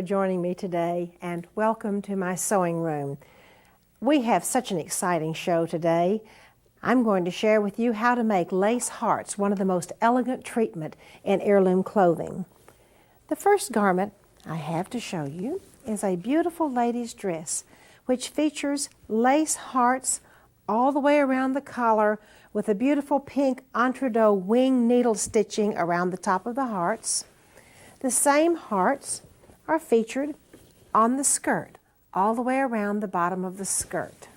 joining me today, and welcome to my sewing room. We have such an exciting show today. I'm going to share with you how to make lace hearts, one of the most elegant treatment in heirloom clothing. The first garment I have to show you is a beautiful lady's dress, which features lace hearts all the way around the collar with a beautiful pink entredeux wing needle stitching around the top of the hearts. The same hearts are featured on the skirt, all the way around the bottom of the skirt.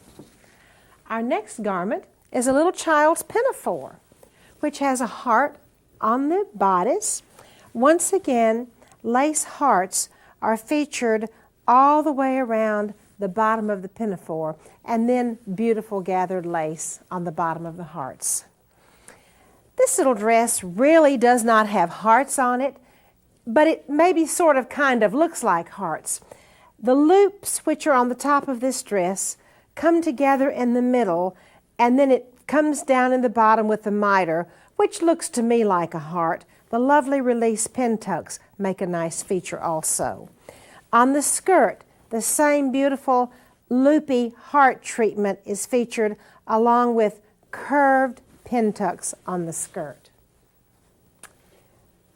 Our next garment is a little child's pinafore, which has a heart on the bodice. Once again, lace hearts are featured all the way around the bottom of the pinafore, and then beautiful gathered lace on the bottom of the hearts. This little dress really does not have hearts on it, but it maybe sort of kind of looks like hearts. The loops, which are on the top of this dress, come together in the middle, and then it comes down in the bottom with the miter, which looks to me like a heart. The lovely release pin tucks make a nice feature also. On the skirt, the same beautiful loopy heart treatment is featured along with curved pin tucks on the skirt.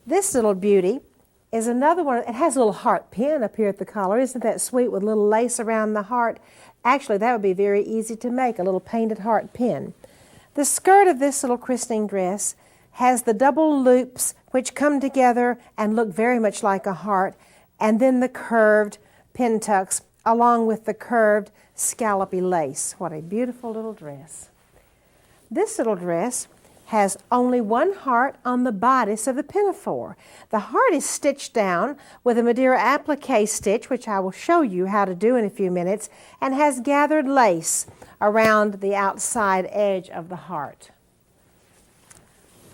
This little beauty is another one. It has a little heart pin up here at the collar. Isn't that sweet, with little lace around the heart? Actually, that would be very easy to make, a little painted heart pin. The skirt of this little christening dress has the double loops which come together and look very much like a heart, and then the curved pin tucks along with the curved scallopy lace. What a beautiful little dress. This little dress has only one heart on the bodice of the pinafore. The heart is stitched down with a Madeira applique stitch, which I will show you how to do in a few minutes, and has gathered lace around the outside edge of the heart.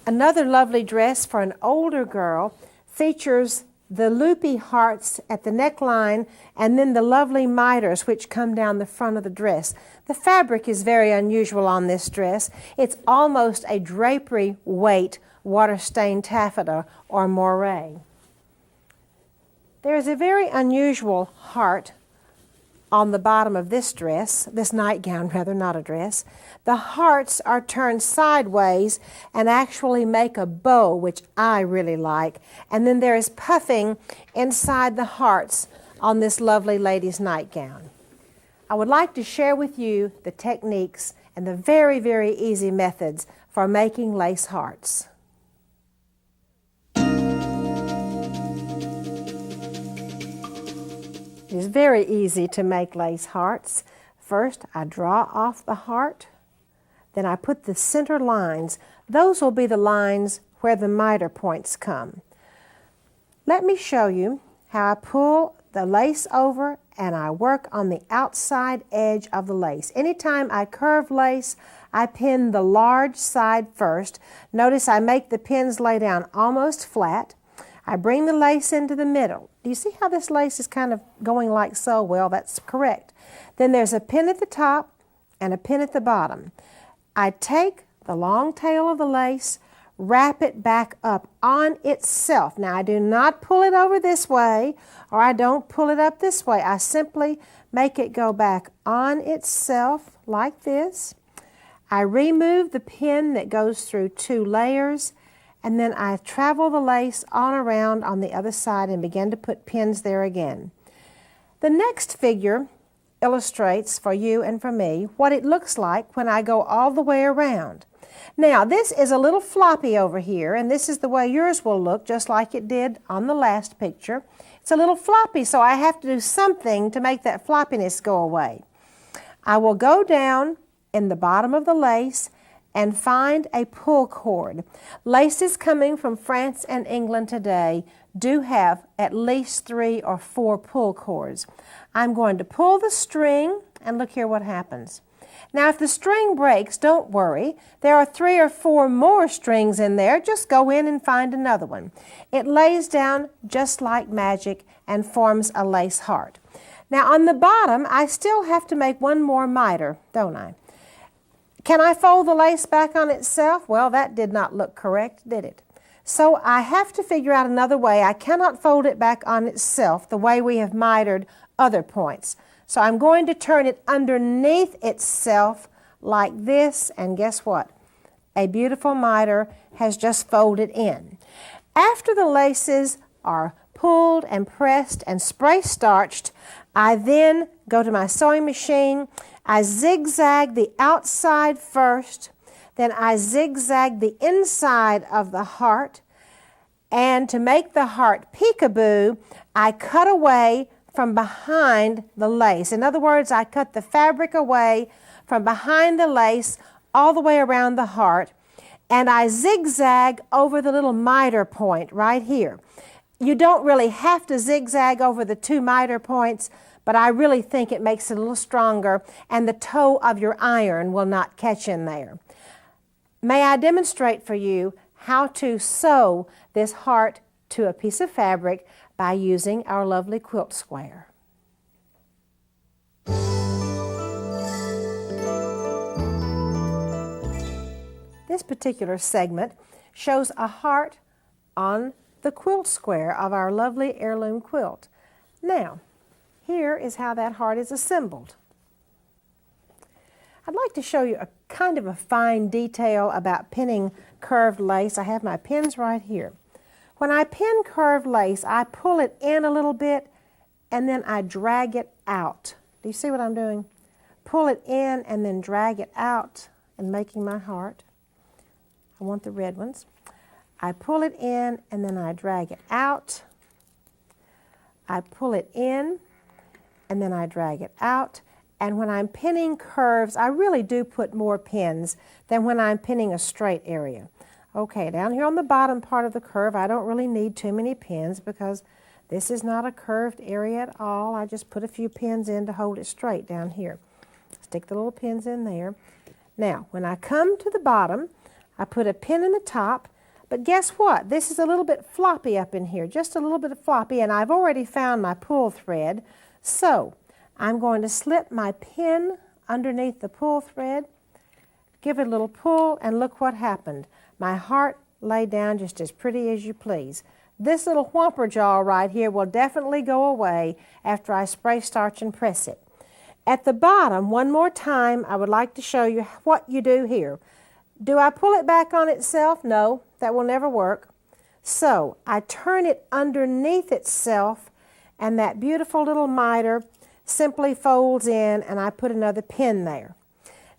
Another lovely dress for an older girl features the loopy hearts at the neckline and then the lovely miters which come down the front of the dress. The fabric is very unusual on this dress. It's almost a drapery weight water-stained taffeta or moire. There is a very unusual heart on the bottom of this dress, this nightgown rather, not a dress. The hearts are turned sideways and actually make a bow, which I really like. And then there is puffing inside the hearts on this lovely lady's nightgown. I would like to share with you the techniques and the very, very easy methods for making lace hearts. It is very easy to make lace hearts. First, I draw off the heart. Then I put the center lines. Those will be the lines where the miter points come. Let me show you how I pull the lace over and I work on the outside edge of the lace. Anytime I curve lace, I pin the large side first. Notice I make the pins lay down almost flat. I bring the lace into the middle. Do you see how this lace is kind of going like so? Well, that's correct. Then there's a pin at the top and a pin at the bottom. I take the long tail of the lace, wrap it back up on itself. Now, I do not pull it over this way, or I don't pull it up this way. I simply make it go back on itself like this. I remove the pin that goes through two layers, and then I travel the lace on around on the other side and begin to put pins there again. The next figure illustrates for you and for me what it looks like when I go all the way around. Now, this is a little floppy over here, and this is the way yours will look, just like it did on the last picture. It's a little floppy, so I have to do something to make that floppiness go away. I will go down in the bottom of the lace and find a pull cord. Laces coming from France and England today do have at least 3 or 4 pull cords. I'm going to pull the string, and look here what happens. Now, if the string breaks, don't worry. There are 3 or 4 more strings in there. Just go in and find another one. It lays down just like magic and forms a lace heart. Now, on the bottom, I still have to make one more miter, don't I? Can I fold the lace back on itself? Well, that did not look correct, did it? So I have to figure out another way. I cannot fold it back on itself the way we have mitered other points. So I'm going to turn it underneath itself like this, and guess what? A beautiful miter has just folded in. After the laces are pulled and pressed and spray starched, I then go to my sewing machine. I zigzag the outside first, then I zigzag the inside of the heart, and to make the heart peekaboo, I cut away from behind the lace. In other words, I cut the fabric away from behind the lace all the way around the heart, and I zigzag over the little miter point right here. You don't really have to zigzag over the 2 miter points, but I really think it makes it a little stronger, and the toe of your iron will not catch in there. May I demonstrate for you how to sew this heart to a piece of fabric by using our lovely quilt square. This particular segment shows a heart on the quilt square of our lovely heirloom quilt. Now, here is how that heart is assembled. I'd like to show you a kind of a fine detail about pinning curved lace. I have my pins right here. When I pin curved lace, I pull it in a little bit and then I drag it out. Do you see what I'm doing? Pull it in and then drag it out and making my heart. I want the red ones. I pull it in and then I drag it out. I pull it in and then I drag it out. And when I'm pinning curves, I really do put more pins than when I'm pinning a straight area. Okay, down here on the bottom part of the curve, I don't really need too many pins because this is not a curved area at all. I just put a few pins in to hold it straight down here. Stick the little pins in there. Now, when I come to the bottom, I put a pin in the top, but guess what? This is a little bit floppy up in here, just a little bit of floppy, and I've already found my pull thread. So I'm going to slip my pin underneath the pull thread, give it a little pull, and look what happened. My heart lay down just as pretty as you please. This little whomper jaw right here will definitely go away after I spray starch and press it. At the bottom, one more time, I would like to show you what you do here. Do I pull it back on itself? No, that will never work. So I turn it underneath itself, and that beautiful little miter simply folds in, and I put another pin there.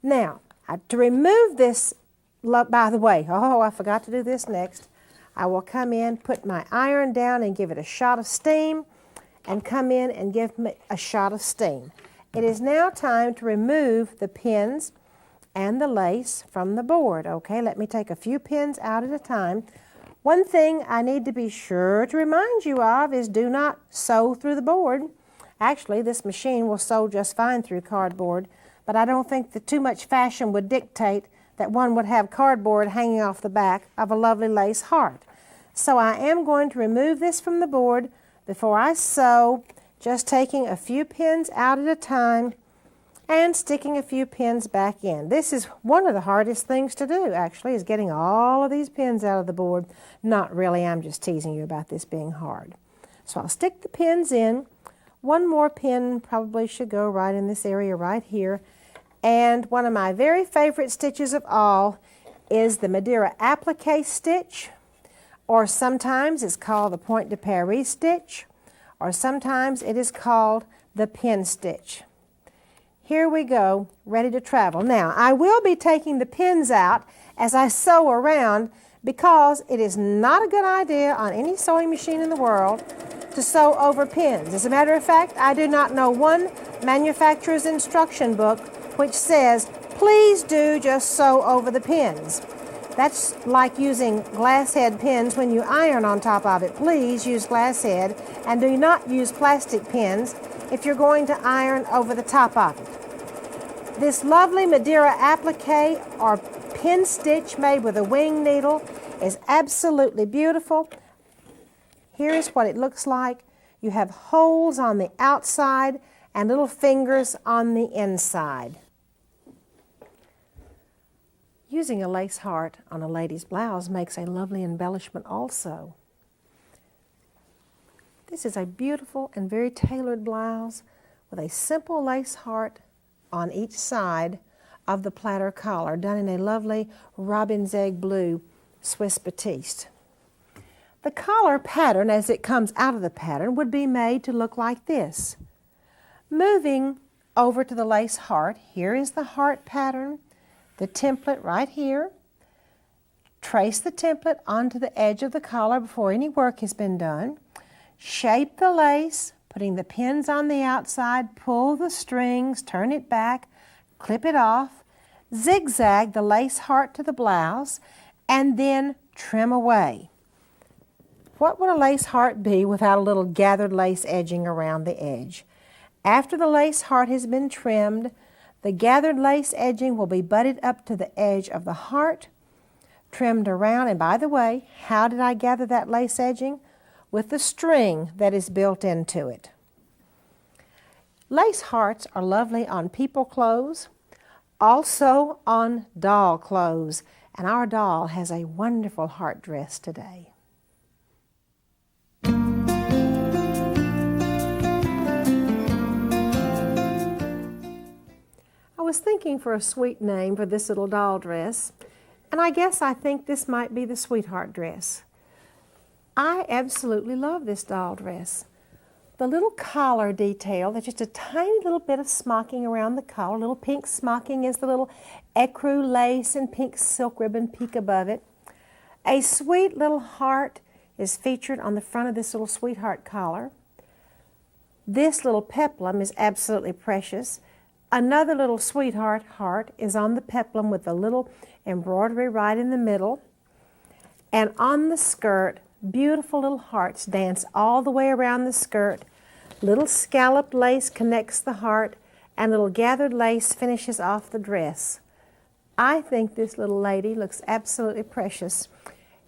Now, to remove this, by the way, I forgot to do this next. I will come in, put my iron down and give it a shot of steam, and come in and give me a shot of steam. It is now time to remove the pins and the lace from the board. Okay, let me take a few pins out at a time. One thing I need to be sure to remind you of is do not sew through the board. Actually, this machine will sew just fine through cardboard, but I don't think that too much fashion would dictate that one would have cardboard hanging off the back of a lovely lace heart. So I am going to remove this from the board before I sew, just taking a few pins out at a time and sticking a few pins back in. This is one of the hardest things to do, actually, is getting all of these pins out of the board. Not really, I'm just teasing you about this being hard. So I'll stick the pins in. One more pin probably should go right in this area right here. And one of my very favorite stitches of all is the Madeira applique stitch, or sometimes it's called the Point de Paris stitch, or sometimes it is called the pin stitch. Here we go, ready to travel. Now, I will be taking the pins out as I sew around because it is not a good idea on any sewing machine in the world to sew over pins. As a matter of fact, I do not know one manufacturer's instruction book which says, please do just sew over the pins. That's like using glass head pins when you iron on top of it. Please use glass head and do not use plastic pins if you're going to iron over the top of it. This lovely Madeira applique or pin stitch made with a wing needle is absolutely beautiful. Here is what it looks like. You have holes on the outside and little fingers on the inside. Using a lace heart on a lady's blouse makes a lovely embellishment also. This is a beautiful and very tailored blouse with a simple lace heart on each side of the platter collar, done in a lovely robin's egg blue Swiss batiste. The collar pattern, as it comes out of the pattern, would be made to look like this. Moving over to the lace heart, here is the heart pattern, the template right here. Trace the template onto the edge of the collar before any work has been done. Shape the lace, putting the pins on the outside, pull the strings, turn it back, clip it off, zigzag the lace heart to the blouse, and then trim away. What would a lace heart be without a little gathered lace edging around the edge? After the lace heart has been trimmed, the gathered lace edging will be butted up to the edge of the heart, trimmed around. And by the way, how did I gather that lace edging? With the string that is built into it. Lace hearts are lovely on people clothes, also on doll clothes. And our doll has a wonderful heart dress today. I was thinking for a sweet name for this little doll dress, and I think this might be the sweetheart dress. I absolutely love this doll dress. The little collar detail, there's just a tiny little bit of smocking around the collar, little pink smocking is the little ecru lace and pink silk ribbon peak above it. A sweet little heart is featured on the front of this little sweetheart collar. This little peplum is absolutely precious. Another little sweetheart heart is on the peplum with a little embroidery right in the middle. And on the skirt, beautiful little hearts dance all the way around the skirt. Little scalloped lace connects the heart, and little gathered lace finishes off the dress. I think this little lady looks absolutely precious.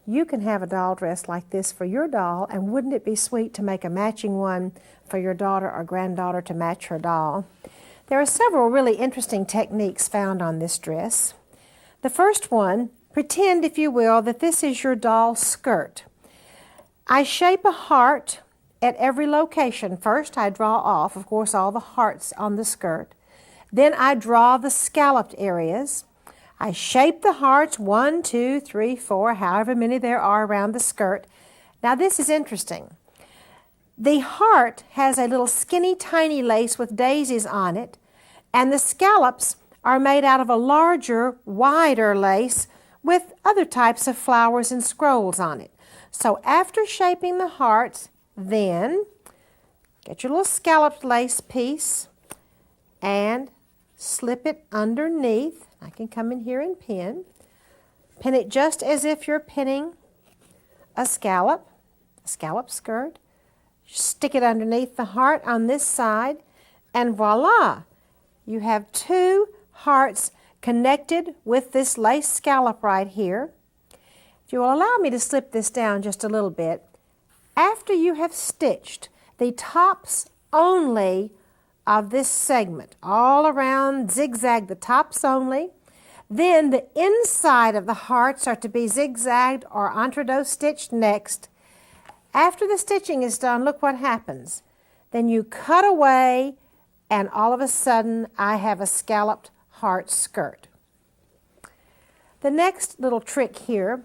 You can have a doll dress like this for your doll, and wouldn't it be sweet to make a matching one for your daughter or granddaughter to match her doll? There are several really interesting techniques found on this dress. The first one, pretend, if you will, that this is your doll skirt. I shape a heart at every location. First, I draw off, of course, all the hearts on the skirt. Then I draw the scalloped areas. I shape the hearts, 1, 2, 3, 4, however many there are around the skirt. Now, this is interesting. The heart has a little skinny, tiny lace with daisies on it, and the scallops are made out of a larger, wider lace with other types of flowers and scrolls on it. So after shaping the hearts, then get your little scalloped lace piece and slip it underneath. I can come in here and pin. Pin it just as if you're pinning a scallop skirt. Stick it underneath the heart on this side, and voila! You have 2 hearts connected with this lace scallop right here. If you will allow me to slip this down just a little bit, after you have stitched the tops only of this segment, all around, zigzag the tops only, then the inside of the hearts are to be zigzagged or entredot stitched next. After the stitching is done, look what happens. Then you cut away, and all of a sudden I have a scalloped heart skirt. The next little trick here,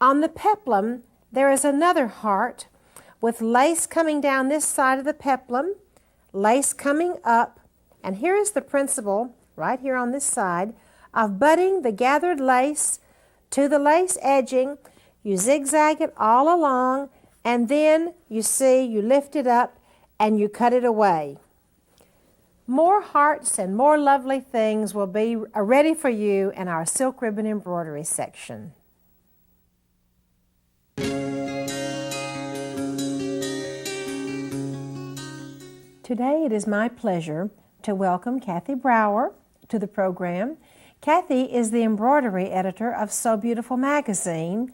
on the peplum there is another heart with lace coming down this side of the peplum, lace coming up, and here is the principle right here on this side of butting the gathered lace to the lace edging. You zigzag it all along, and then you see you lift it up and you cut it away. More hearts and more lovely things will be ready for you in our silk ribbon embroidery section. Today it is my pleasure to welcome Kathy Brower to the program. Kathy is the embroidery editor of So Beautiful magazine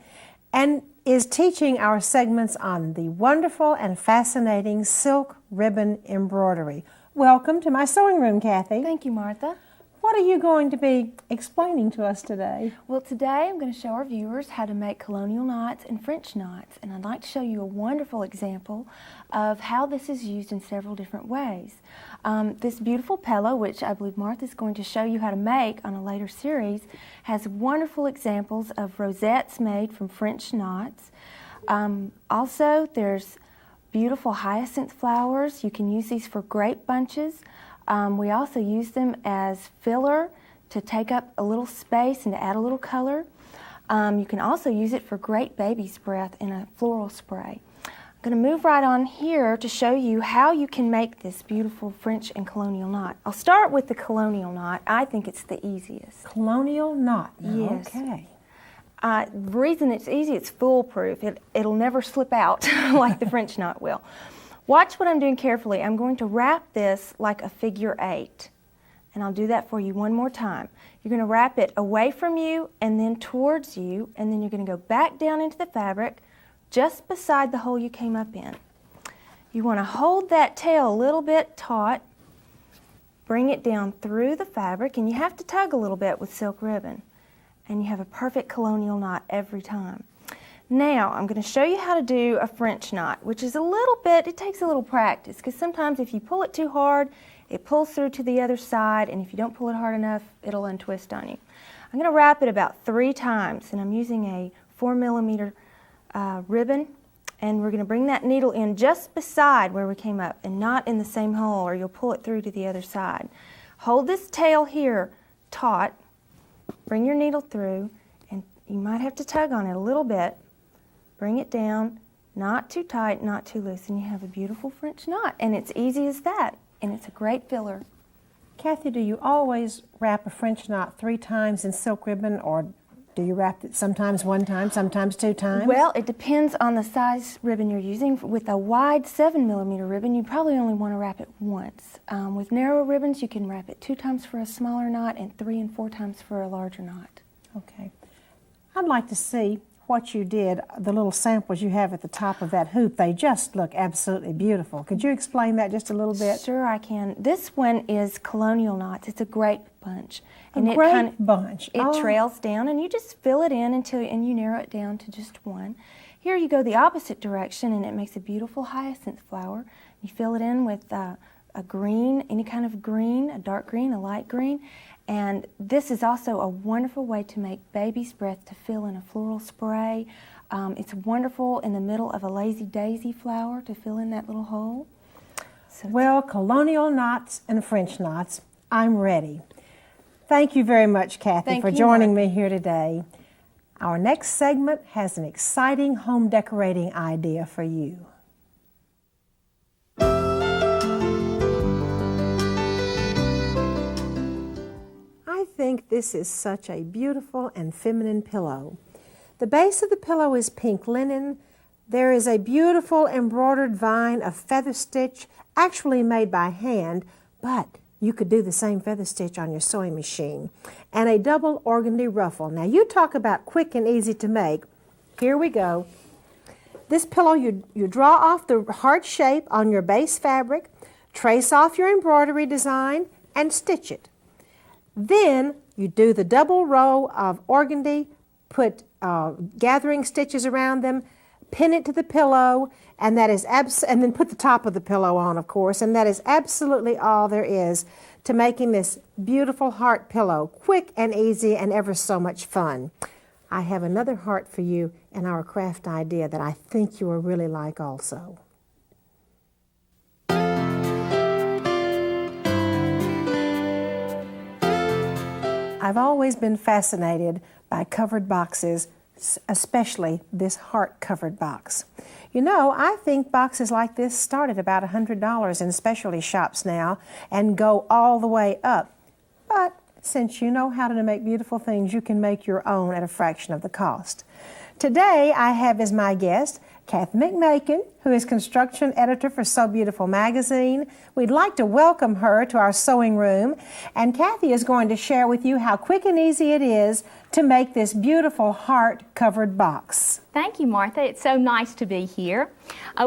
and is teaching our segments on the wonderful and fascinating silk ribbon embroidery. Welcome to my sewing room, Kathy. Thank you, Martha. What are you going to be explaining to us today? Well, today I'm going to show our viewers how to make colonial knots and French knots, and I'd like to show you a wonderful example of how this is used in several different ways. This beautiful pillow, which I believe Martha is going to show you how to make on a later series, has wonderful examples of rosettes made from French knots. Also, there's beautiful hyacinth flowers. You can use these for grape bunches. We also use them as filler to take up a little space and to add a little color. You can also use it for great baby's breath in a floral spray. I'm going to move right on here to show you how you can make this beautiful French and colonial knot. I'll start with the colonial knot. I think it's the easiest. Colonial knot. Yes. Okay. The reason it's easy, it's foolproof. It'll never slip out like the French knot will. Watch what I'm doing carefully. I'm going to wrap this like a figure 8. And I'll do that for you one more time. You're going to wrap it away from you and then towards you, and then you're going to go back down into the fabric just beside the hole you came up in. You want to hold that tail a little bit taut, bring it down through the fabric, and you have to tug a little bit with silk ribbon. And you have a perfect colonial knot every time. Now, I'm going to show you how to do a French knot, which is it takes a little practice, because sometimes if you pull it too hard, it pulls through to the other side, and if you don't pull it hard enough, it'll untwist on you. I'm going to wrap it about 3 times, and I'm using a 4mm ribbon, and we're going to bring that needle in just beside where we came up, and not in the same hole, or you'll pull it through to the other side. Hold this tail here taut, bring your needle through, and you might have to tug on it a little bit. Bring it down, not too tight, not too loose, and you have a beautiful French knot. And it's easy as that, and it's a great filler. Kathy, do you always wrap a French knot 3 times in silk ribbon, or do you wrap it sometimes 1 time, sometimes 2 times? Well, it depends on the size ribbon you're using. With a wide 7mm ribbon, you probably only want to wrap it once. With narrow ribbons, you can wrap it 2 times for a smaller knot and 3 and 4 times for a larger knot. Okay. I'd like to see what you did, the little samples you have at the top of that hoop. They just look absolutely beautiful. Could you explain that just a little bit? Sure, I can. This one is colonial knots. It's a grape bunch. And a grape bunch. It trails down, and you just fill it in and you narrow it down to just 1. Here you go the opposite direction, and it makes a beautiful hyacinth flower. You fill it in with a green, any kind of green, a dark green, a light green. And this is also a wonderful way to make baby's breath to fill in a floral spray. It's wonderful in the middle of a lazy daisy flower to fill in that little hole. So well, colonial knots and French knots, I'm ready. Thank you very much, Kathy, for joining me here today. Our next segment has an exciting home decorating idea for you. I think this is such a beautiful and feminine pillow. The base of the pillow is pink linen. There is a beautiful embroidered vine of feather stitch, actually made by hand, but you could do the same feather stitch on your sewing machine, and a double organdy ruffle. Now you talk about quick and easy to make. Here we go. This pillow, you draw off the heart shape on your base fabric, trace off your embroidery design, and stitch it. Then you do the double row of organdy, put gathering stitches around them, pin it to the pillow, and that is and then put the top of the pillow on, of course, and that is absolutely all there is to making this beautiful heart pillow quick and easy and ever so much fun. I have another heart for you in our craft idea that I think you will really like also. I've always been fascinated by covered boxes, especially this heart-covered box. You know, I think boxes like this start at about $100 in specialty shops now and go all the way up. But since you know how to make beautiful things, you can make your own at a fraction of the cost. Today, I have as my guest Kathy McMakin, who is construction editor for Sew Beautiful magazine. We'd like to welcome her to our sewing room, and Kathy is going to share with you how quick and easy it is to make this beautiful heart-covered box. Thank you, Martha. It's so nice to be here.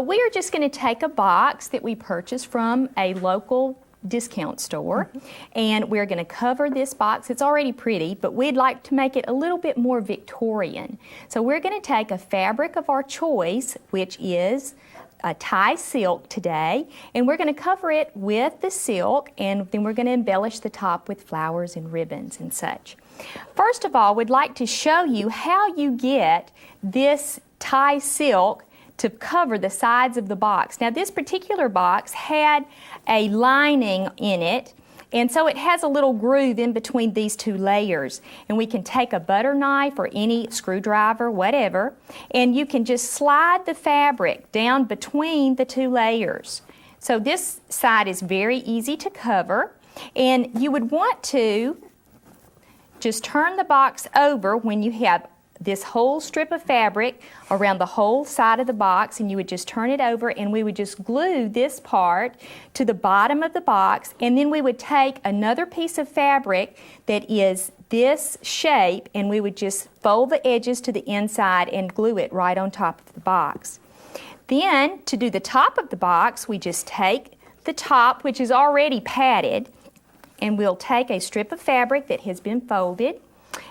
We are just going to take a box that we purchased from a local discount store. And we're going to cover this box. It's already pretty, but we'd like to make it a little bit more Victorian. So we're going to take a fabric of our choice, which is a tie silk today, and we're going to cover it with the silk, and then we're going to embellish the top with flowers and ribbons and such. First of all, we'd like to show you how you get this tie silk to cover the sides of the box. Now, this particular box had a lining in it, and so it has a little groove in between these two layers. And we can take a butter knife or any screwdriver, whatever, and you can just slide the fabric down between the two layers. So this side is very easy to cover, and you would want to just turn the box over when you have this whole strip of fabric around the whole side of the box, and you would just turn it over, and we would just glue this part to the bottom of the box, and then we would take another piece of fabric that is this shape, and we would just fold the edges to the inside and glue it right on top of the box. Then, to do the top of the box, we just take the top, which is already padded, and we'll take a strip of fabric that has been folded,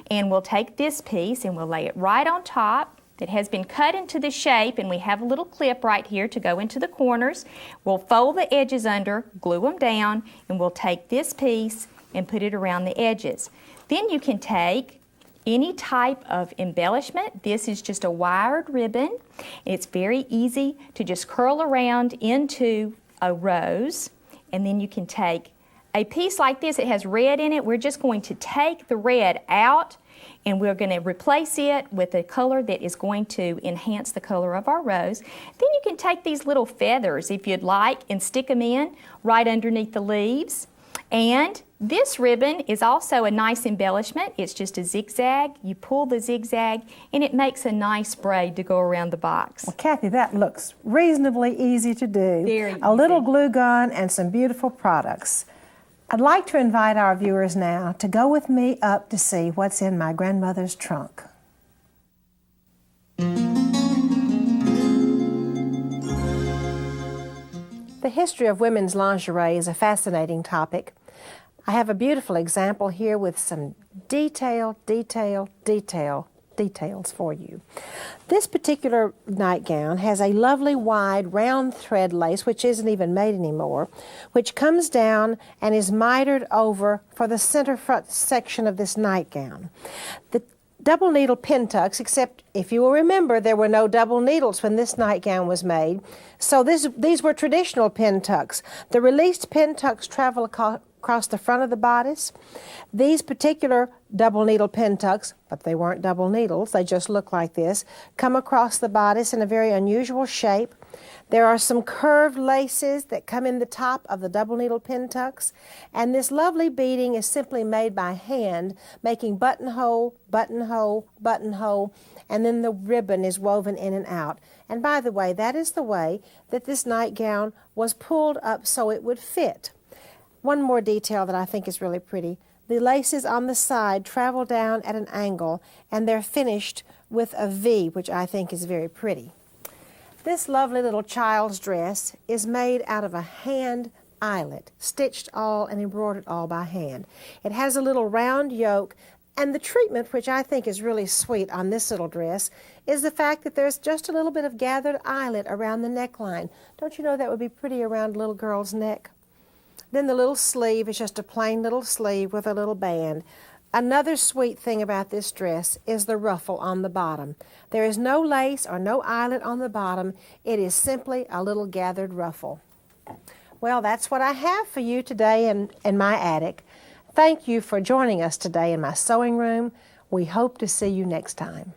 and we'll take this piece and we'll lay it right on top. It has been cut into the shape, and we have a little clip right here to go into the corners. We'll fold the edges under, glue them down, and we'll take this piece and put it around the edges. Then you can take any type of embellishment. This is just a wired ribbon. It's very easy to just curl around into a rose, and then you can take a piece like this. It has red in it. We're just going to take the red out, and we're going to replace it with a color that is going to enhance the color of our rose. Then you can take these little feathers, if you'd like, and stick them in right underneath the leaves. And this ribbon is also a nice embellishment. It's just a zigzag. You pull the zigzag, and it makes a nice braid to go around the box. Well, Kathy, that looks reasonably easy to do. Very easy. A little glue gun and some beautiful products. I'd like to invite our viewers now to go with me up to see what's in my grandmother's trunk. The history of women's lingerie is a fascinating topic. I have a beautiful example here with some details for you. This particular nightgown has a lovely wide round thread lace, which isn't even made anymore, which comes down and is mitered over for the center front section of this nightgown. The double needle pin tucks, except if you will remember, there were no double needles when this nightgown was made, so these were traditional pin tucks. The released pin tucks travel across the front of the bodice. These particular double needle pin tucks, but they weren't double needles, they just look like this, come across the bodice in a very unusual shape. There are some curved laces that come in the top of the double needle pin tucks, and this lovely beading is simply made by hand, making buttonhole, buttonhole, buttonhole, and then the ribbon is woven in and out. And by the way, that is the way that this nightgown was pulled up so it would fit. One more detail that I think is really pretty. The laces on the side travel down at an angle, and they're finished with a V, which I think is very pretty. This lovely little child's dress is made out of a hand eyelet, stitched all and embroidered all by hand. It has a little round yoke, and the treatment, which I think is really sweet on this little dress, is the fact that there's just a little bit of gathered eyelet around the neckline. Don't you know that would be pretty around a little girl's neck? Then the little sleeve is just a plain little sleeve with a little band. Another sweet thing about this dress is the ruffle on the bottom. There is no lace or no eyelet on the bottom. It is simply a little gathered ruffle. Well, that's what I have for you today in my attic. Thank you for joining us today in my sewing room. We hope to see you next time.